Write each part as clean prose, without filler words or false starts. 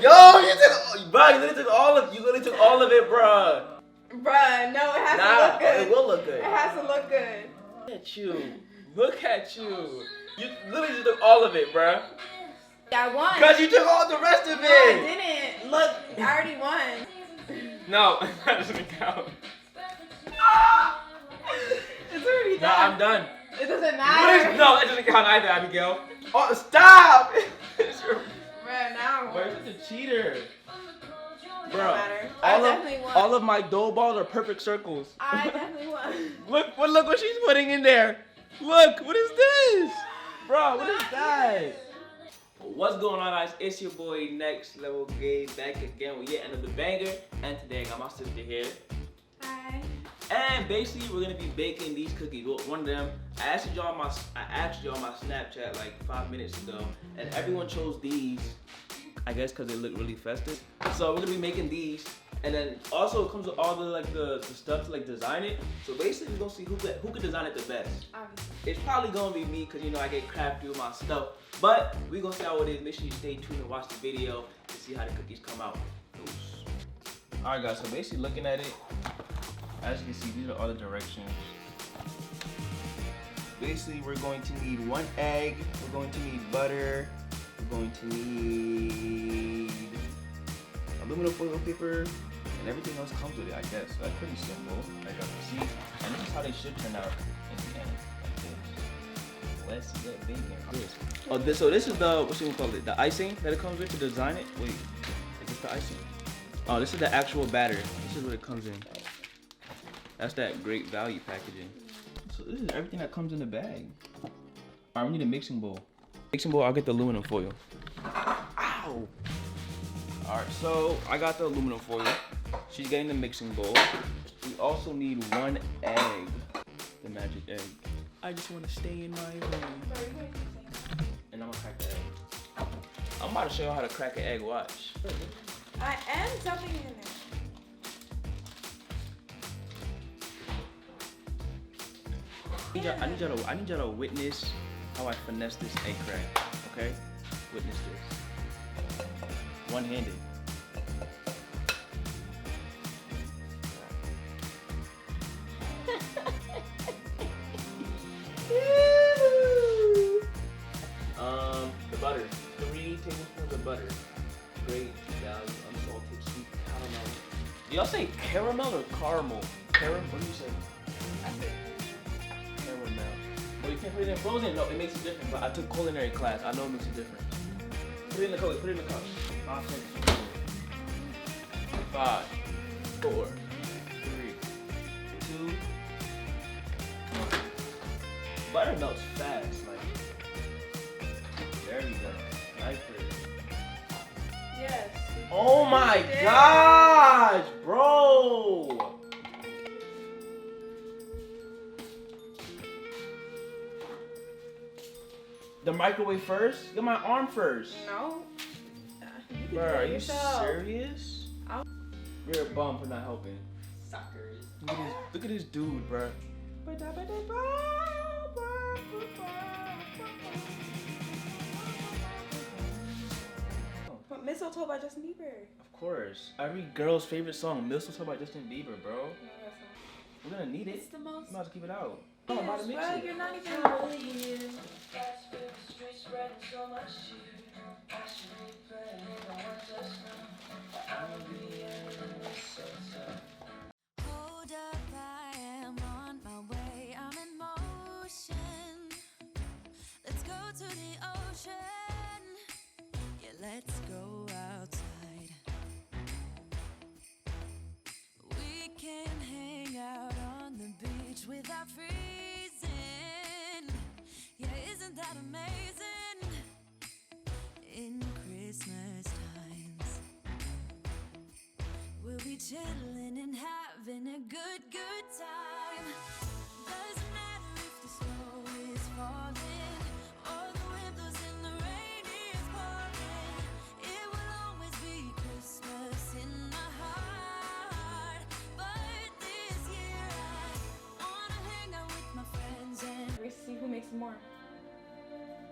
Yo, you took, bro, you literally took all of it, bro. Bruh, no, it has to look good. It will look good. It has to look good. Look at you. Look at you. You literally just took all of it, bro. I won. Because you took all the rest of it. No, I didn't. Look, I already won. No, that doesn't count. It's already done. No, I'm done. It doesn't matter. No, that doesn't count either, Abigail. Oh, stop! Bruh, now Bro, you're such a cheater. Bro, all of my dough balls are perfect circles. I definitely won. Look what she's putting in there. Look, what is this? Bro, what is that? What's going on, guys? It's your boy Next Level Gay back again with yet another banger. And today I got my sister here. Hi. And basically we're gonna be baking these cookies. Well, one of them, I asked y'all on my Snapchat like 5 minutes ago, and everyone chose these. I guess because they look really festive. So we're gonna be making these, and then also it comes with all the stuff to like design it. So basically we're gonna see who could design it the best. Obviously. It's probably gonna be me because you know I get crafty with my stuff. But we're gonna see how it is. Make sure you stay tuned and watch the video to see how the cookies come out. Alright guys, so basically looking at it, as you can see, these are all the directions. Basically we're going to need 1 egg, we're going to need butter, we're going to need aluminum foil paper, and everything else comes with it, I guess. So that's pretty simple, like you can see. And this is how they should turn out in the end, like this. Let's get big and this. Oh, so this is the, what should we call it? The icing that it comes with to design it? Wait, is this the icing? Oh, this is the actual batter. This is what it comes in. That's that great value packaging. So this is everything that comes in the bag. Alright, we need a mixing bowl. Mixing bowl, I'll get the aluminum foil. Ow! Alright, so I got the aluminum foil. She's getting the mixing bowl. We also need 1 egg. The magic egg. I just want to stay in my room. And I'm gonna crack the egg. I'm about to show you how to crack an egg, watch. I am jumping in there. I need y'all to witness how I finesse this egg crack, okay? Witness this. One-handed. The butter. 3 tablespoons of butter. Great value, unsalted, sweet caramel. Do y'all say caramel or caramel? Caramel? What do you say? I say caramel. Well, you can't put it in frozen. No, it makes a difference. But I took culinary class. I know it makes a difference. Put it in the cup. Put it in the cup. 5 seconds. 5, 4, 3, 2, 1. Butter melts fast. Like, there we go. Nice for it. Yes. Oh my gosh, bro! The microwave first? Get my arm first. No. Bro, are you serious? You're a bum for not helping. Suckers. Look at this dude, bro. Mistletoe by Justin Bieber. Of course. Every girl's favorite song, Mistletoe by Justin Bieber, bro. We're gonna need it. It's the most. I'm about to keep it out. Yes, I'm about to mix it. You're not even really. Hold up, I am on my way. I'm in motion. Let's go to the ocean. Yeah, let's go outside. We can hang out on the beach without freezing. Yeah, isn't that amazing? In Christmas times, we'll be chilling and having a good time. Doesn't matter if the snow is falling or the wind blows and the rain is pouring. It will always be Christmas in my heart. But this year I wanna hang out with my friends and We see who makes more.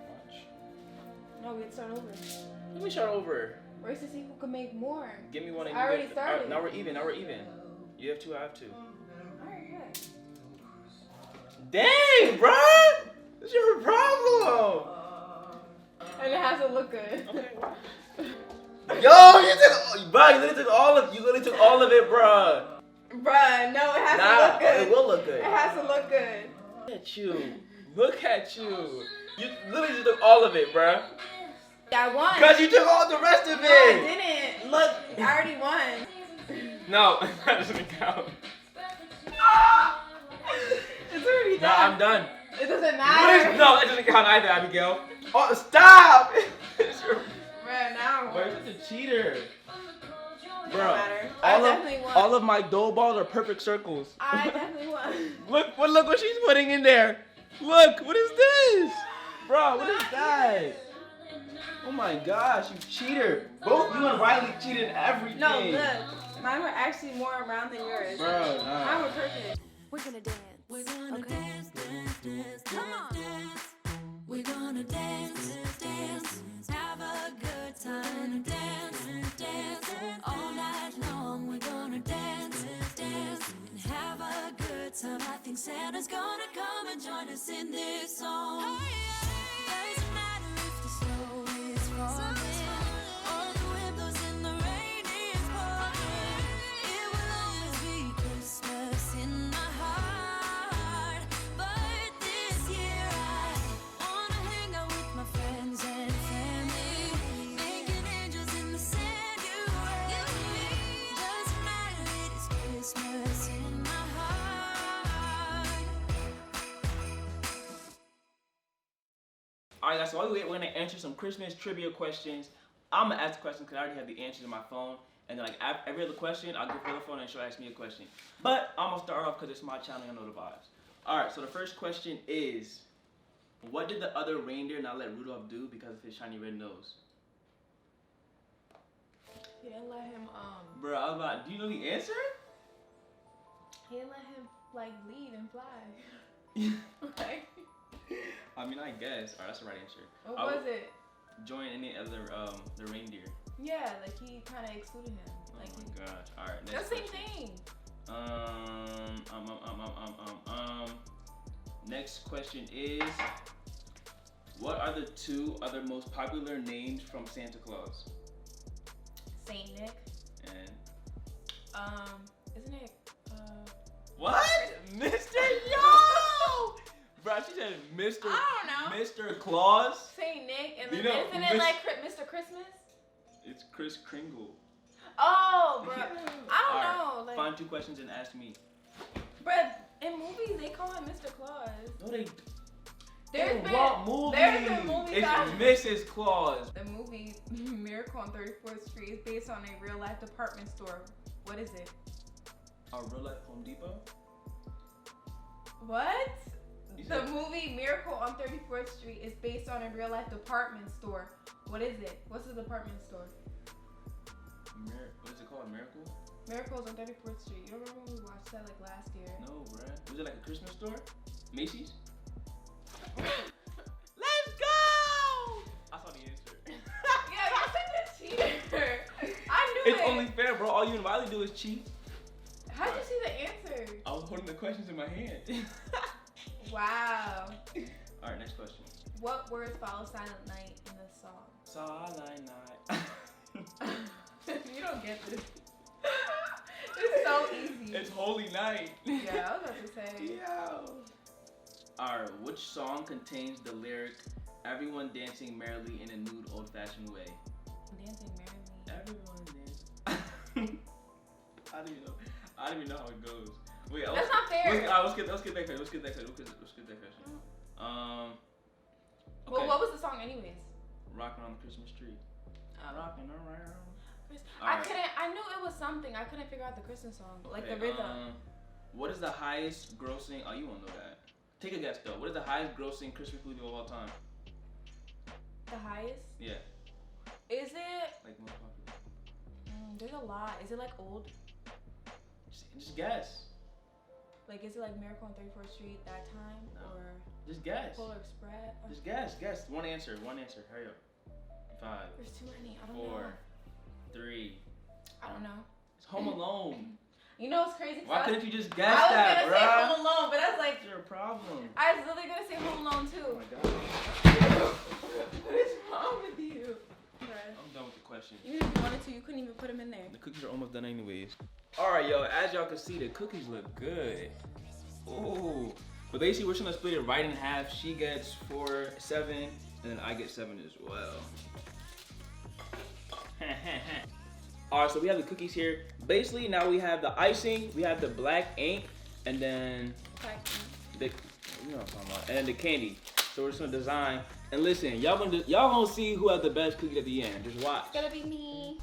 Watch. No, we'd start over. Let me start over. Race to see who can make more. Give me one. And I already you get, started. Now we're even. You have 2. I have 2. Alright, yeah. Dang, bro. What's your problem? And it has to look good. Okay. Yo, you literally took all of it, bro. Bruh, no, it has to look good. It will look good. It has to look good. Look at you. Look at you. You literally just took all of it, bro. I won. Because you took all the rest of it. No, I didn't. Look, I already won. No, that doesn't count. It's already done. No, I'm done. It doesn't matter. No, that doesn't count either, Abigail. Oh, stop! Bruh, now I'm Where's the cheater? Bro, won. all of my dough balls are perfect circles. I definitely won. Look what she's putting in there. Look, what is this? Bro, what is that? Oh my gosh, you cheater. Both you and Riley cheated everything. No, look. Mine were actually more around than yours. Bro, nah. Mine were perfect. We're gonna dance. We're gonna dance, dance, dance. Come on. We're gonna dance, dance. Have a good time. Dance, dance. All night long. We're gonna dance, dance. And have a good time. I think Santa's gonna come and join us in this song. Doesn't matter if the snow is falling or the wind blows and the rain is pouring. It will always be Christmas in my heart. But this year I wanna hang out with my friends and family, making angels in the sand. You and me. Doesn't matter, it is Christmas in my heart. Alright guys, so while we wait, we're gonna answer some Christmas trivia questions. I'm gonna ask questions because I already have the answers in my phone. And then like every other question, I'll give her the phone and she'll ask me a question. But I'm gonna start off because it's my channel and I know the vibes. Alright, so the first question is, what did the other reindeer not let Rudolph do because of his shiny red nose? He didn't let him, Bro, I was about, do you know the answer? he didn't let him, like, lead and fly. Like, I mean, I guess. Alright, that's the right answer. what I was would it? Join any other the reindeer. Yeah, like, he kind of excluded him. Like, Oh my gosh. Alright, next that's the same question. thing. Next question is, what are the 2 other most popular names from Santa Claus? Saint Nick. And Isn't it, what? Mr. Yo! Bro, she said Mr. I don't know. Mr. Claus. Saint Nick, and You then know, isn't it like Mr. Christmas? It's Kris Kringle. Oh, bro. I don't Alright, know. Like, find 2 questions and ask me. but in movies they call him Mr. Claus. No, they. There's In been what movie? there's been movies It's that Mrs. Claus. the movie Miracle on 34th Street is based on a real life department store. What is it? A real life Home Depot. What? You The said- movie Miracle on 34th Street is based on a real life department store. What is it? What's the department store? What is it called? Miracle? Miracles on 34th Street. You don't remember when we watched that like last year? No, bruh. Was it like a Christmas store? Macy's? Let's go! I saw the answer. Yeah, you're such a cheater. I knew It's it. only fair, bro. All you and Riley do is cheat. How'd you see the answer? I was holding the questions in my hand. Wow. Alright, next question. What words follow Silent Night in the song? Silent night. You don't get this. It's so easy. It's holy night. Yeah, I was about to say. Yo. Alright, which song contains the lyric, everyone dancing merrily in a nude old-fashioned way? Dancing merrily. Everyone dancing. I don't even know how it goes. Wait, That's not fair. Let's get that question. Let's get that question. Well, Okay. what was the song anyways? Rocking on the Christmas tree. Rocking around. I Alright. couldn't. I knew it was something. I couldn't figure out the Christmas song, like the Okay, rhythm. what is the highest grossing? Oh, you won't know that. Take a guess though. What is the highest grossing Christmas movie of all time? The highest? Yeah, Is it? like most popular. There's a lot. Is it like old? Just guess. Like, is it like Miracle on 34th Street that time, No. or Just guess. Polar Express? Just guess. Guess. One answer. Hurry up. 5, There's too many. I don't 4, know. know. It's Home Alone. You know what's crazy? Why couldn't you just guess I was that, gonna bro? say Home Alone, but I was like, What's your problem? I was literally gonna say Home Alone too. Oh my god. What is wrong with you? I'm done with the questions. Even if you wanted to, you couldn't even put them in there. The cookies are almost done anyways. Alright, yo, as y'all can see, the cookies look good. Ooh. But basically, we're just gonna split it right in half. She gets 4, 7, and then I get 7 as well. Alright, so we have the cookies here. Basically, now we have the icing, we have the black ink, and then the, you know what I'm talking about, and then the candy. So we're just gonna design. And listen, y'all gonna see who has the best cookie at the end. Just watch. It's gonna be me.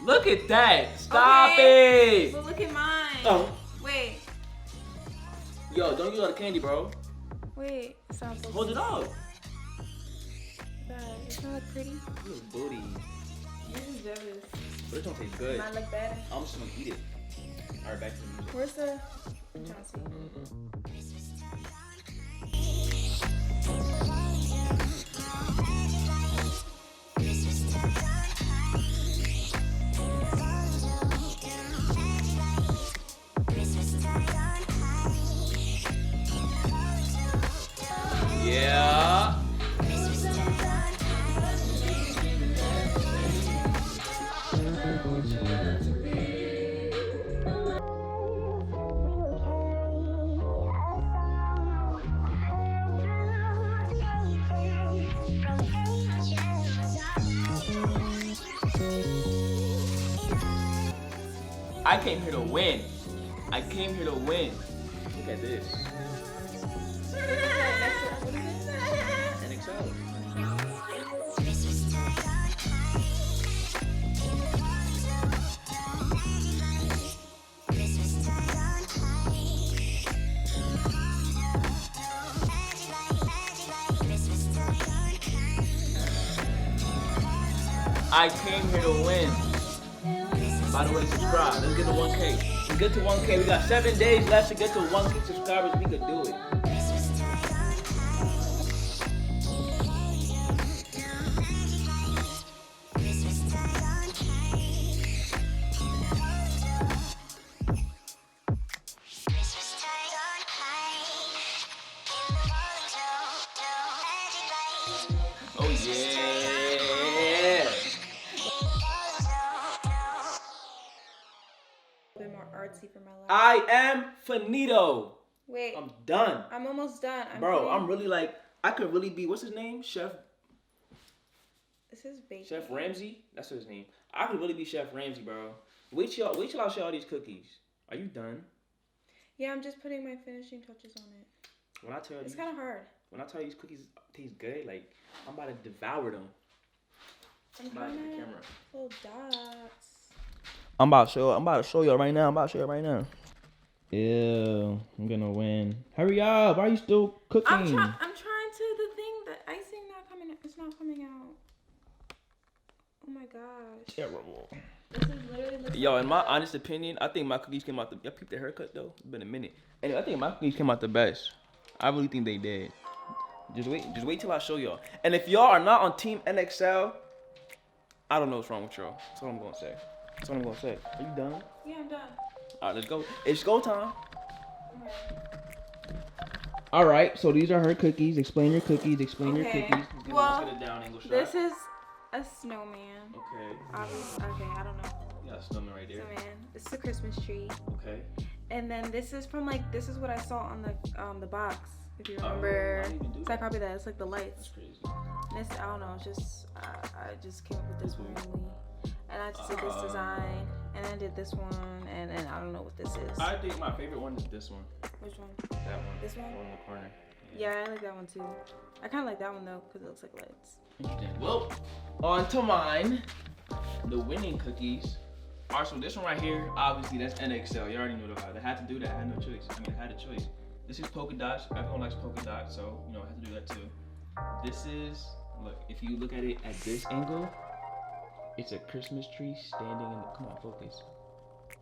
Look at that! Stop it! But look at mine. Oh. Wait. Yo, don't use all the candy, bro. Wait. It sounds so Hold it up. It's not look pretty. You a booty. You're just jealous. But it don't taste good. Mine look better. I'm just gonna eat it. Alright, back to the music. Where's the? I'm trying to see. Yeah. I came here to win. I came here to win. Look at this. And excel. I came here to win. By the way, subscribe. Let's get to 1K. Let's get to 1K. We got 7 days left to get to 1K subscribers. We could do it. Oh yeah. A bit more artsy for my life. I am finito. Wait. I'm done. I'm almost done. Bro, I'm really like, I could really be, what's his name? Chef This is baking. Chef Ramsay? That's his name. I could really be Chef Ramsay, bro. Wait till I show all these cookies. Are you done? Yeah, I'm just putting my finishing touches on it. When I tell you, It's kind of hard. when I tell you these cookies taste good, like, I'm about to devour them. I'm Back to the kind of camera. little dots. I'm about to show y'all right now. Ew, I'm gonna win. Hurry up! Why are you still cooking? I'm trying to the thing. The icing not coming. It's not coming out. Oh my gosh. Terrible. This is literally looks Yo, like in my that. honest opinion, I think my cookies came out the. Y'all peeped the haircut though. It's been a minute. Anyway, I think my cookies came out the best. I really think they did. Just wait till I show y'all. And if y'all are not on Team NXL, I don't know what's wrong with y'all. That's what I'm gonna say. Are you done? Yeah, I'm done. All right, let's go. It's go time. Okay. All right, so these are her cookies. Explain your cookies. Okay. Well, this is a snowman. Okay. Obviously, okay, I don't know. You got a snowman right there. Snowman. This is a Christmas tree. Okay. And then this is from like, this is what I saw on the box. If you remember, I didn't even do it's like probably that. It's like the lights. That's crazy. This, I don't know, it's just I just came up with this one randomly, and I just did this design, and I did this one, and I don't know what this is. I think my favorite one is this one. Which one? That one. This one? The one in the corner. Yeah, I like that one too. I kind of like that one though, because it looks like lights. Interesting. Well, on to mine. The winning cookies. Alright, so this one right here, obviously that's NXL. You already know the vibe. I had to do that. I had no choice. I mean, I had a choice. This is polka dots. Everyone likes polka dots, so you know I had to do that too. This is, look, if you look at it at this angle, it's a Christmas tree standing in the, come on, focus.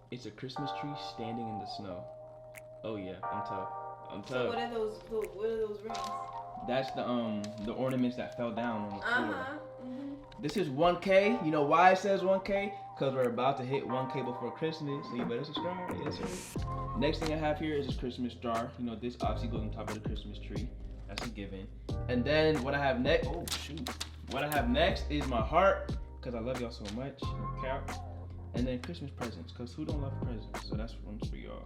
It's a Christmas tree standing in the snow. Oh yeah, I'm tough. I'm tough. So what are those rings? That's the ornaments that fell down on the floor. Mm-hmm. This is 1K. You know why it says 1K? Because we're about to hit 1K before Christmas, so you better subscribe. Yes, sir. Next thing I have here is this Christmas star. You know, this obviously goes on top of the Christmas tree. That's a given. And then what I have next, oh shoot. What I have next is my heart, because I love y'all so much. No cap. And then Christmas presents, because who don't love presents? So that's one's for y'all.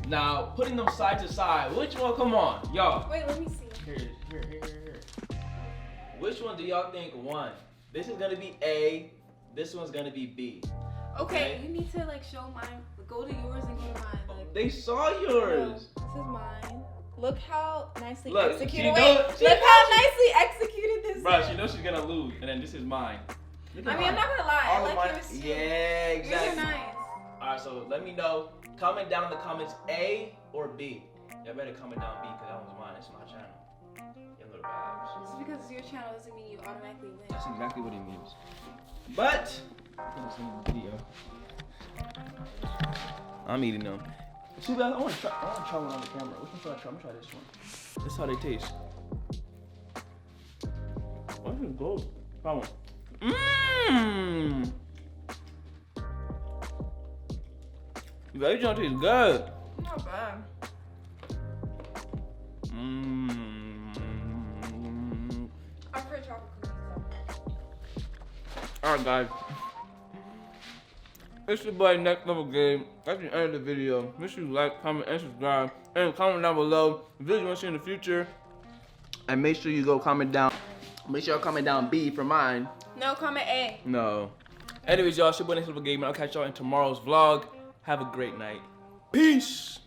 Now, putting them side to side, which one, come on, y'all. Wait, let me see. Here. Which one do y'all think won? This is gonna be A, this one's gonna be B. Okay, you need to like show mine. Go to yours and go to mine. Like, They saw yours. this is mine. Look how nicely Look, executed. she Wait, knows- she look how knows nicely executed this Bro, is. she knows she's gonna lose, and then this is mine. Look at I mean, I'm mine. not gonna lie. All I of like mine- yours too. Yeah, Yours exactly. are nice. Alright, so let me know. Comment down in the comments A or B. Y'all better comment down B, because that one's mine. It's my channel. Your little vibes. Just because it's your channel doesn't mean you automatically win. That's exactly what it means. But, I think it's in the video. I'm eating them. Too bad. I want to try one on the camera. Which one should I try? I'm gonna try this one. This is how they taste. Oh, this is good. Try one. Mmm. That joint tastes good. Not bad. Mmm. I prefer chocolate cookies Alright, guys. It's your boy Next Level Game. That's the end of the video. Make sure you like, comment, and subscribe. And comment down below the videos you want to see in the future. And make sure you go comment down. Make sure y'all comment down B for mine. though. No, comment A. No. Anyways, y'all, it's your boy Next Level Game. And I'll catch y'all in tomorrow's vlog. Have a great night. Peace.